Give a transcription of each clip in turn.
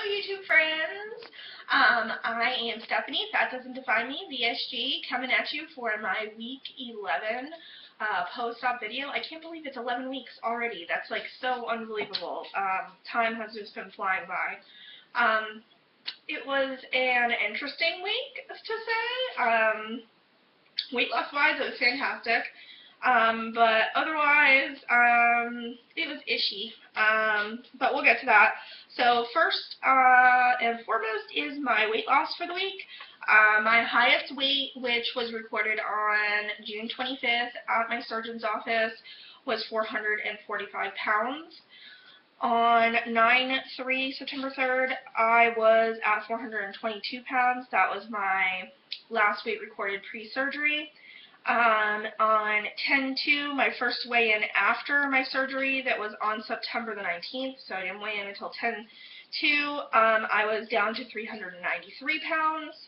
YouTube friends. I am Stephanie, That Doesn't Define Me, VSG, coming at you for my week 11 post-op video. I can't believe it's 11 weeks already. That's like so unbelievable. Time has just been flying by. It was an interesting week, to say. Weight loss wise, it was fantastic. But otherwise, it was ishy. But we'll get to that. So first and foremost is my weight loss for the week. My highest weight, which was recorded on June 25th at my surgeon's office, was 445 pounds. On 9/3, September 3rd, I was at 422 pounds. That was my last weight recorded pre-surgery. On 10/2, my first weigh-in after my surgery, that was on September the 19th, so I didn't weigh in until 10/2, I was down to 393 pounds.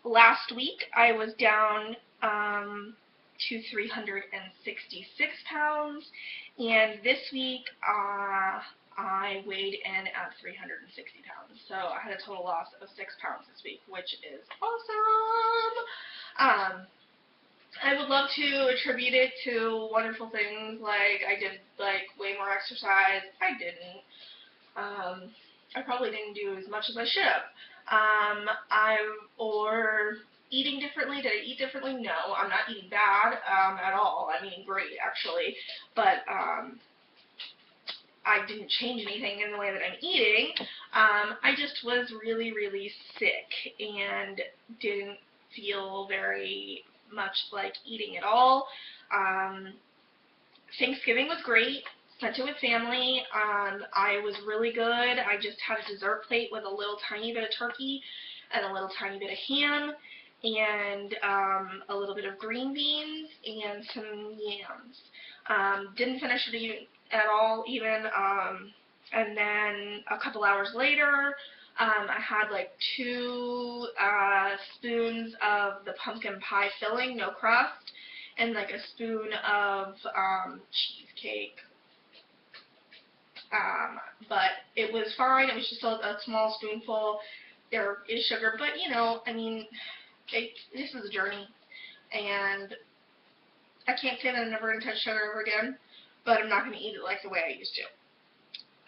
Last week, I was down to 366 pounds, and this week, I weighed in at 360 pounds, so I had a total loss of 6 pounds this week, which is awesome. I would love to attribute it to wonderful things, like I did way more exercise. I didn't. I probably didn't do as much as I should have. Or eating differently. Did I eat differently? No, I'm not eating bad at all. I'm eating great, actually. But I didn't change anything in the way that I'm eating. I just was really, really sick and didn't feel very much like eating at all. Thanksgiving was great. Spent it with family. I was really good. I just had a dessert plate with a little tiny bit of turkey and a little tiny bit of ham and a little bit of green beans and some yams. Didn't finish it at all even. And then a couple hours later, I had like 2 spoons of the pumpkin pie filling, no crust, and like a spoon of cheesecake. But it was fine. It was just a small spoonful. There is sugar, but you know, I mean, this is a journey, and I can't say that I'm never going to touch sugar ever again, but I'm not going to eat it like the way I used to.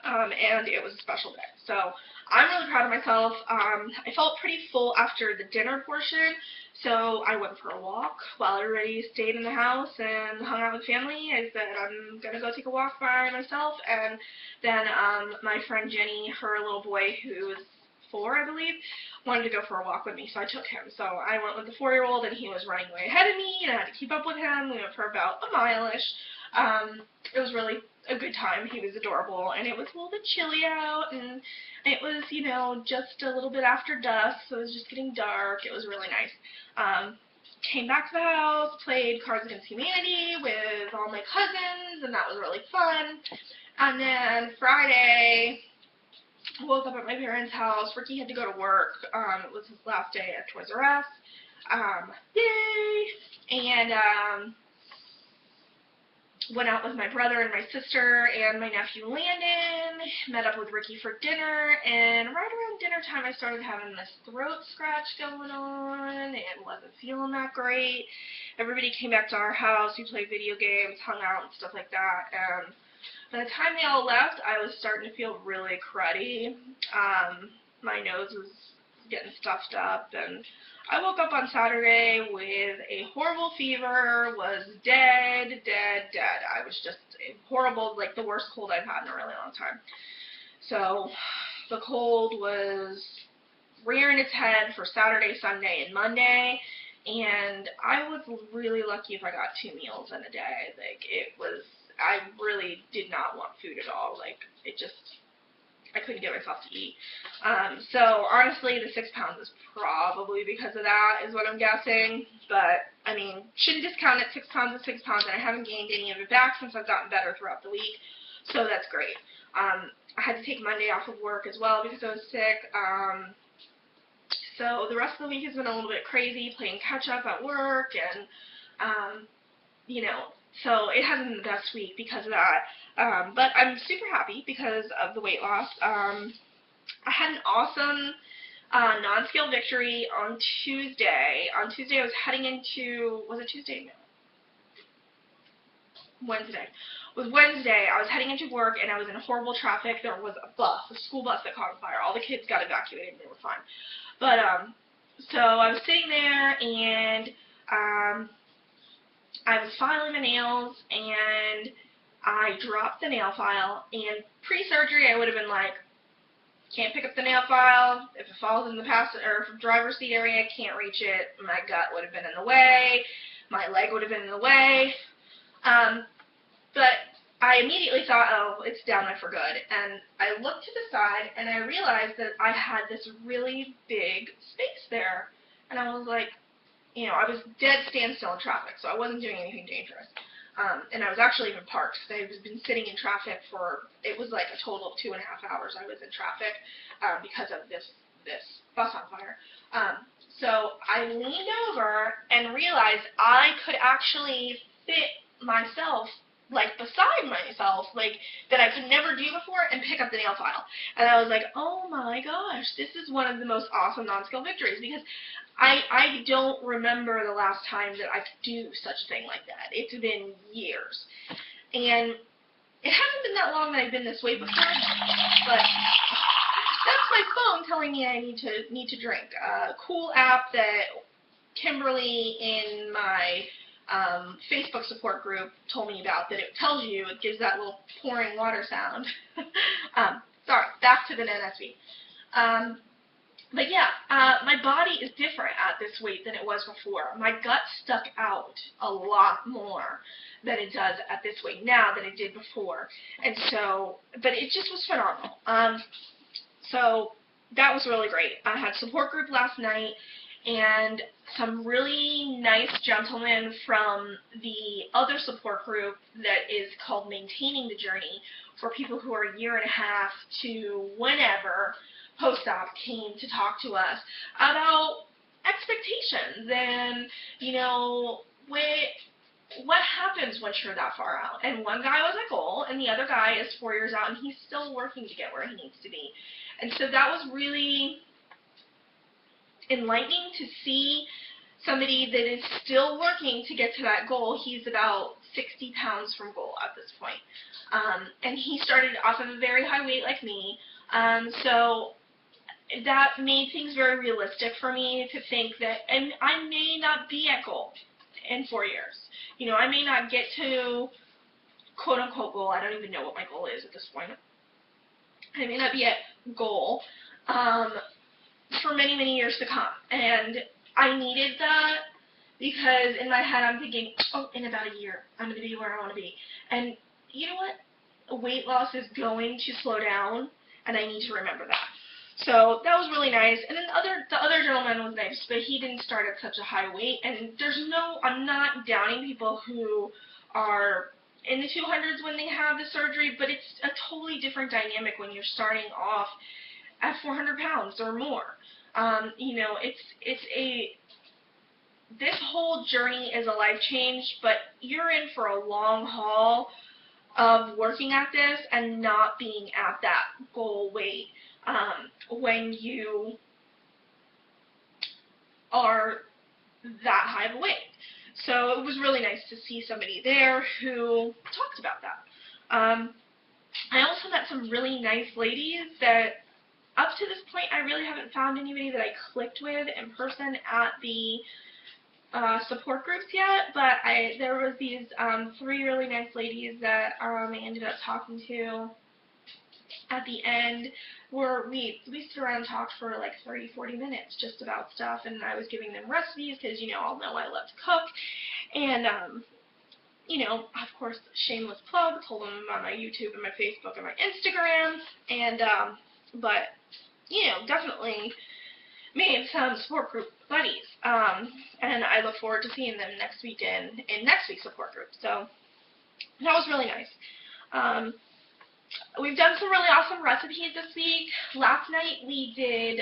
And it was a special day. So I'm really proud of myself. I felt pretty full after the dinner portion, so I went for a walk while everybody stayed in the house and hung out with family. I said I'm going to go take a walk by myself, and then my friend Jenny, her little boy, who was 4, I believe, wanted to go for a walk with me, so I took him. So I went with the 4-year-old, and he was running way ahead of me, and I had to keep up with him. We went for about a mile-ish. It was really a good time. He was adorable, and it was a little bit chilly out, and it was, you know, just a little bit after dusk, so it was just getting dark. It was really nice. Came back to the house, played Cards Against Humanity with all my cousins, and that was really fun. And then Friday, woke up at my parents' house. Ricky had to go to work. It was his last day at Toys R Us. Yay! And went out with my brother and my sister and my nephew Landon, met up with Ricky for dinner, and right around dinner time I started having this throat scratch going on. It wasn't feeling that great. Everybody came back to our house, we played video games, hung out and stuff like that, and by the time they all left, I was starting to feel really cruddy. My nose was getting stuffed up, and I woke up on Saturday with a horrible fever, was dead. I was just horrible, like the worst cold I've had in a really long time. So the cold was rearing its head for Saturday, Sunday, and Monday, and I was really lucky if I got 2 meals in a day. Like, I really did not want food at all. Like, I couldn't get myself to eat. So honestly, the 6 pounds is probably because of that, is what I'm guessing. But I mean, shouldn't discount it. 6 pounds is 6 pounds, and I haven't gained any of it back since I've gotten better throughout the week. So that's great. I had to take Monday off of work as well because I was sick. So the rest of the week has been a little bit crazy, playing catch up at work, and you know. So it hasn't been the best week because of that. But I'm super happy because of the weight loss. I had an awesome non-scale victory on Tuesday. On Tuesday I was heading into, was it Tuesday? No. Wednesday. It was Wednesday. I was heading into work and I was in horrible traffic. There was a school bus that caught on fire. All the kids got evacuated and they were fine. But so I was sitting there and I was filing my nails and I dropped the nail file, and pre-surgery I would have been like, can't pick up the nail file. If it falls in the driver's seat area, can't reach it. My gut would have been in the way. My leg would have been in the way. But I immediately thought, oh, it's down there for good. And I looked to the side, and I realized that I had this really big space there. And I was like, you know, I was dead standstill in traffic, so I wasn't doing anything dangerous. And I was actually even parked. I had been sitting in traffic for, it was like a total of 2.5 hours I was in traffic because of this bus on fire. So I leaned over and realized I could actually fit myself, like beside myself, like that I could never do before, and pick up the nail file. And I was like, oh my gosh, this is one of the most awesome non-skill victories, because I don't remember the last time that I could do such a thing like that. It's been years. And it hasn't been that long that I've been this way before, but that's my phone telling me I need to drink. A cool app that Kimberly in my Facebook support group told me about, that it tells you, it gives that little pouring water sound. Sorry, back to the NSV. But yeah, my body is different at this weight than it was before. My gut stuck out a lot more than it does at this weight now than it did before. And so, but it just was phenomenal. So that was really great. I had support group last night, and some really nice gentlemen from the other support group that is called Maintaining the Journey, for people who are a year and a half to whenever post-op, came to talk to us about expectations and, you know, what happens once you're that far out. And one guy was a goal, and the other guy is 4 years out, and he's still working to get where he needs to be. And so that was really enlightening to see somebody that is still working to get to that goal. He's about 60 pounds from goal at this point. And he started off of a very high weight like me. So that made things very realistic for me to think that, and I may not be at goal in 4 years. You know, I may not get to quote-unquote goal. I don't even know what my goal is at this point. I may not be at goal for many, many years to come. And I needed that because in my head I'm thinking, oh, in about a year, I'm going to be where I want to be. And you know what? Weight loss is going to slow down, and I need to remember that. So that was really nice. And then the other gentleman was nice, but he didn't start at such a high weight. And I'm not downing people who are in the 200s when they have the surgery, but it's a totally different dynamic when you're starting off at 400 pounds or more. You know, this whole journey is a life change, but you're in for a long haul of working at this and not being at that goal weight when you are that high of a weight. So it was really nice to see somebody there who talked about that. I also met some really nice ladies that, up to this point, I really haven't found anybody that I clicked with in person at the support groups yet, but there was these 3 really nice ladies that I ended up talking to at the end, where we stood around and talked for like 30-40 minutes just about stuff, and I was giving them recipes because, you know, all know I love to cook, and you know, of course, shameless plug, told them about my YouTube and my Facebook and my Instagram, and but you know, definitely made some support group buddies, and I look forward to seeing them next week in next week's support group. So that was really nice. We've done some really awesome recipes this week. Last night we did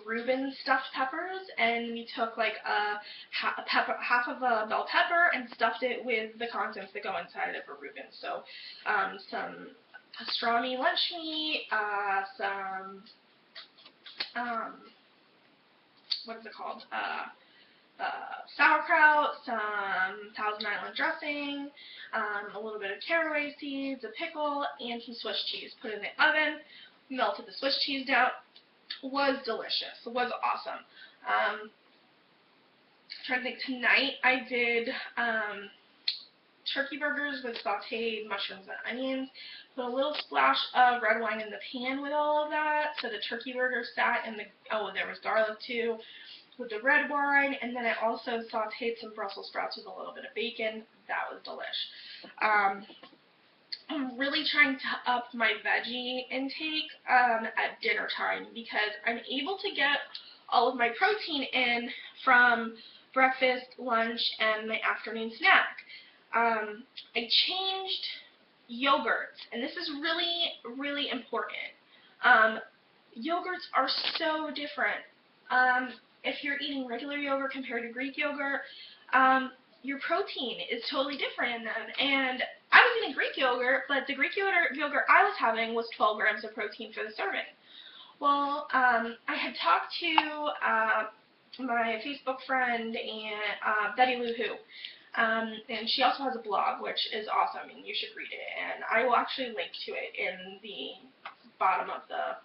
Reuben stuffed peppers, and we took like half of a bell pepper and stuffed it with the contents that go inside of a Reuben. So some pastrami lunch meat, some, what is it called? Sauerkraut, some Thousand Island dressing, a little bit of caraway seeds, a pickle, and some Swiss cheese. Put it in the oven, melted the Swiss cheese down. Was delicious. Was awesome. Trying to think, tonight I did turkey burgers with sauteed mushrooms and onions. Put a little splash of red wine in the pan with all of that, so the turkey burger sat in the, oh, there was garlic too, with the red wine, and then I also sauteed some Brussels sprouts with a little bit of bacon. That was delish. I'm really trying to up my veggie intake at dinner time because I'm able to get all of my protein in from breakfast, lunch, and my afternoon snack. I changed yogurts, and this is really, really important. Yogurts are so different. If you're eating regular yogurt compared to Greek yogurt, your protein is totally different in them. And I was eating Greek yogurt, but the Greek yogurt I was having was 12 grams of protein for the serving. Well, I had talked to my Facebook friend and Betty Lou Who, and she also has a blog, which is awesome, and you should read it. And I will actually link to it in the bottom of the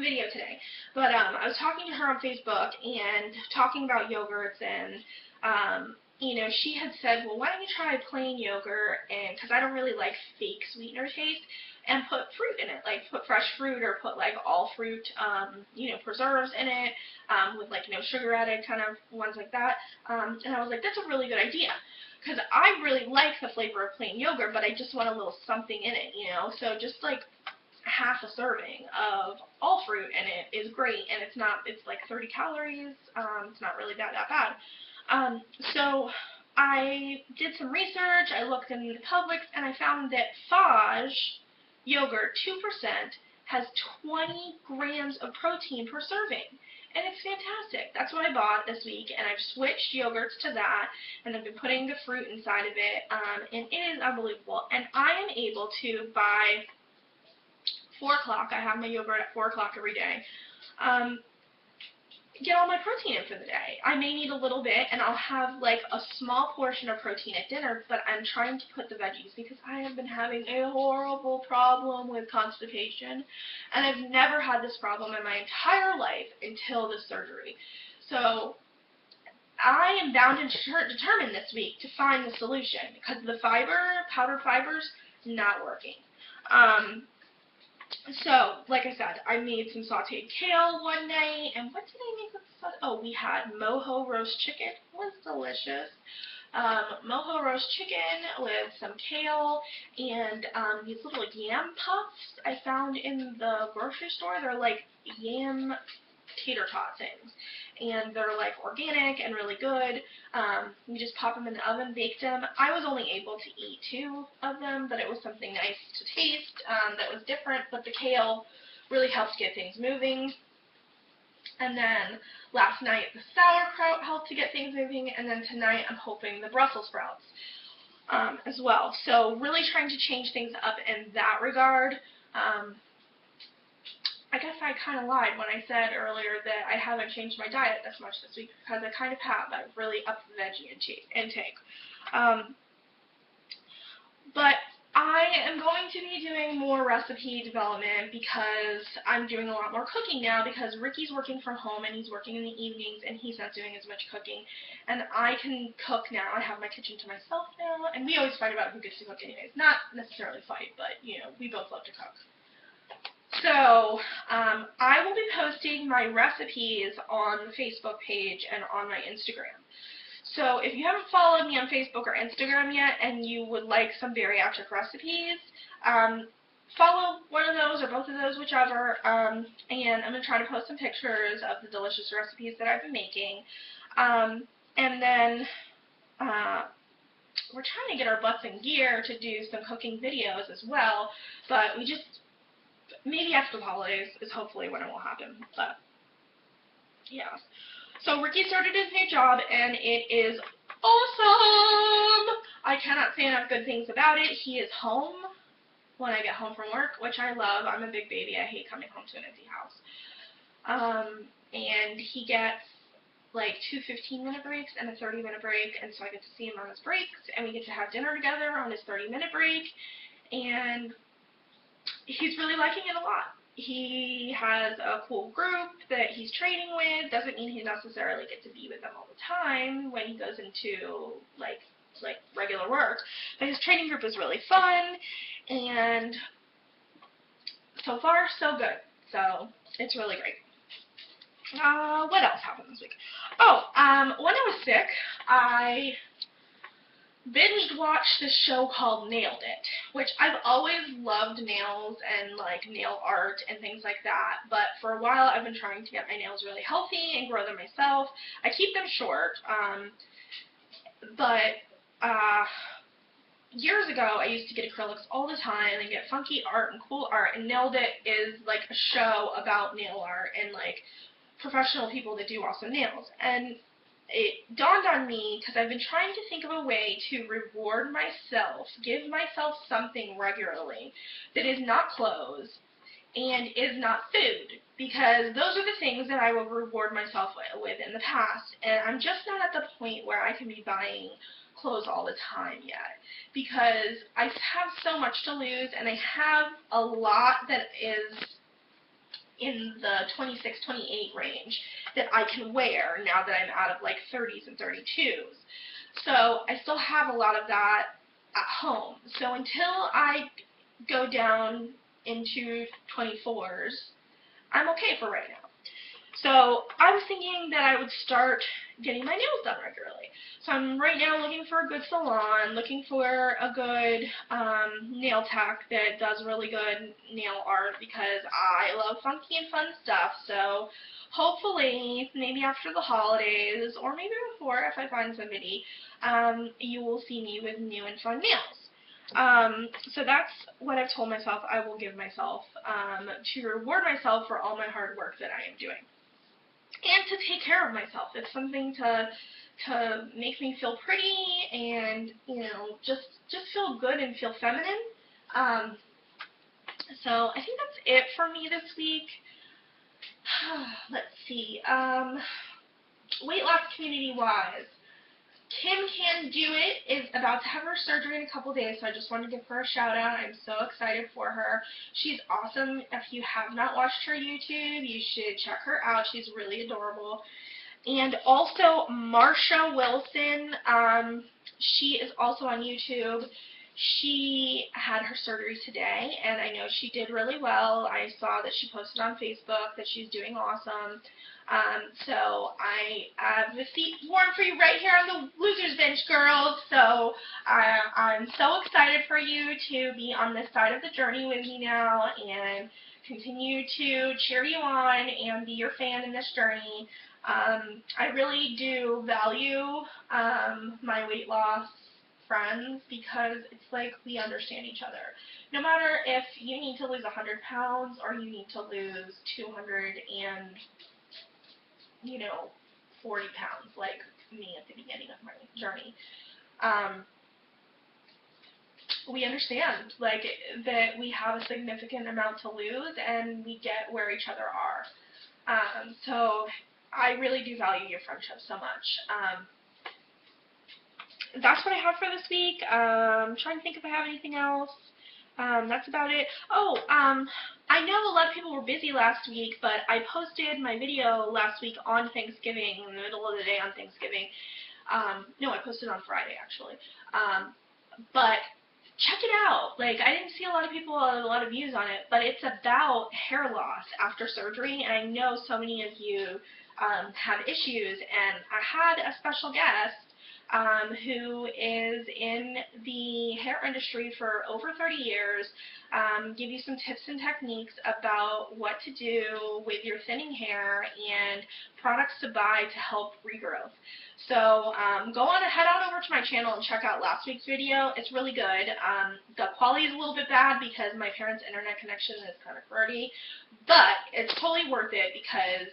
video today. But I was talking to her on Facebook and talking about yogurts, and you know, she had said, well, why don't you try plain yogurt, and because I don't really like fake sweetener taste, and put fruit in it, like put fresh fruit or put like all fruit, you know, preserves in it, with like no sugar added, kind of ones like that. And I was like, that's a really good idea, because I really like the flavor of plain yogurt, but I just want a little something in it, you know. So just like half a serving of all fruit in it is great, and it's like 30 calories. It's not really that bad. So I did some research, I looked in the Publix, and I found that Fage yogurt 2% has 20 grams of protein per serving. And it's fantastic. That's what I bought this week, and I've switched yogurts to that, and I've been putting the fruit inside of it, and it is unbelievable. And I am able to, by 4 o'clock, I have my yogurt at 4 o'clock every day, get all my protein in for the day. I may need a little bit, and I'll have like a small portion of protein at dinner, but I'm trying to put the veggies because I have been having a horrible problem with constipation, and I've never had this problem in my entire life until this surgery. So I am bound and determined this week to find the solution, because the powdered fibers, not working. So, like I said, I made some sauteed kale one night, and what did I make with the sauteed? Oh, we had mojo roast chicken. It was delicious. Mojo roast chicken with some kale and these little yam puffs I found in the grocery store. They're like yam tater tot things, and they're like organic and really good. You just pop them in the oven, baked them. I was only able to eat 2 of them, but it was something nice to taste that was different, but the kale really helped get things moving. And then last night the sauerkraut helped to get things moving, and then tonight I'm hoping the Brussels sprouts as well. So really trying to change things up in that regard. I guess I kind of lied when I said earlier that I haven't changed my diet this much this week, because I kind of have. I've really upped the veggie intake. But I am going to be doing more recipe development because I'm doing a lot more cooking now, because Ricky's working from home and he's working in the evenings and he's not doing as much cooking. And I can cook now. I have my kitchen to myself now, and we always fight about who gets to cook anyways. Not necessarily fight, but, you know, we both love to cook. So, I will be posting my recipes on the Facebook page and on my Instagram. So, if you haven't followed me on Facebook or Instagram yet and you would like some bariatric recipes, follow one of those or both of those, whichever, and I'm going to try to post some pictures of the delicious recipes that I've been making. And then, we're trying to get our butts in gear to do some cooking videos as well, but we just, maybe after the holidays is hopefully when it will happen, but yeah. So Ricky started his new job, and it is awesome! I cannot say enough good things about it. He is home when I get home from work, which I love. I'm a big baby. I hate coming home to an empty house. And he gets like 2 15-minute breaks and a 30-minute break, and so I get to see him on his breaks, and we get to have dinner together on his 30-minute break, and he's really liking it a lot. He has a cool group that he's training with. Doesn't mean he necessarily gets to be with them all the time when he goes into like regular work, but his training group is really fun, and so far so good. So it's really great. What else happened this week? Oh, when I was sick, I binged watched this show called Nailed It, which I've always loved nails and like nail art and things like that, but for a while I've been trying to get my nails really healthy and grow them myself. I keep them short, but years ago I used to get acrylics all the time and get funky art and cool art, and Nailed It is like a show about nail art and like professional people that do awesome nails. And it dawned on me, because I've been trying to think of a way to reward myself, give myself something regularly that is not clothes and is not food, because those are the things that I will reward myself with in the past, and I'm just not at the point where I can be buying clothes all the time yet, because I have so much to lose, and I have a lot that is in the 26, 28 range that I can wear now that I'm out of like 30s and 32s. So I still have a lot of that at home. So until I go down into 24s, I'm okay for right now. So I was thinking that I would start getting my nails done regularly. So I'm right now looking for a good salon, looking for a good nail tech that does really good nail art, because I love funky and fun stuff. So hopefully, maybe after the holidays, or maybe before if I find somebody, you will see me with new and fun nails. So that's what I've told myself I will give myself to reward myself for all my hard work that I am doing. And to take care of myself. It's something to make me feel pretty and, you know, just feel good and feel feminine. So I think that's it for me this week. Let's see. Weight loss community-wise, Kim Can Do It is about to have her surgery in a couple days, so I just wanted to give her a shout out. I'm so excited for her. She's awesome. If you have not watched her YouTube, you should check her out. She's really adorable. And also Marsha Wilson, she is also on YouTube. She had her surgery today, and I know she did really well. I saw that she posted on Facebook that she's doing awesome. So I have the seat warm for you right here on the loser's bench, girls. So I'm so excited for you to be on this side of the journey with me now, and continue to cheer you on and be your fan in this journey. I really do value my weight loss friends, because it's like we understand each other. No matter if you need to lose 100 pounds or you need to lose 200 and, 40 pounds, like me at the beginning of my journey. We understand, like, that we have a significant amount to lose, and we get where each other are. So I really do value your friendship so much. That's what I have for this week. I'm trying to think if I have anything else. That's about it. Oh, I know a lot of people were busy last week, but I posted my video last week on Thanksgiving, in the middle of the day on Thanksgiving. No, I posted on Friday, actually. But check it out. Like, I didn't see a lot of views on it, but it's about hair loss after surgery, and I know so many of you have issues, and I had a special guest who is in the hair industry for over 30 years, give you some tips and techniques about what to do with your thinning hair and products to buy to help regrowth. So head on over to my channel and check out last week's video. It's really good. The quality is a little bit bad because my parents' internet connection is kind of cruddy, but it's totally worth it, because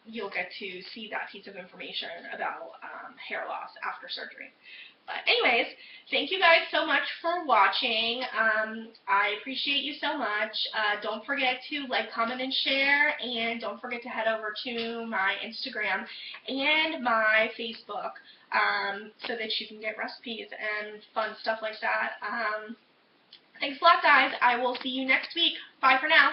you'll get to see that piece of information about hair loss after surgery. But anyways, thank you guys so much for watching. I appreciate you so much. Don't forget to like, comment, and share, and don't forget to head over to my Instagram and my Facebook so that you can get recipes and fun stuff like that. Thanks a lot, guys. I will see you next week. Bye for now.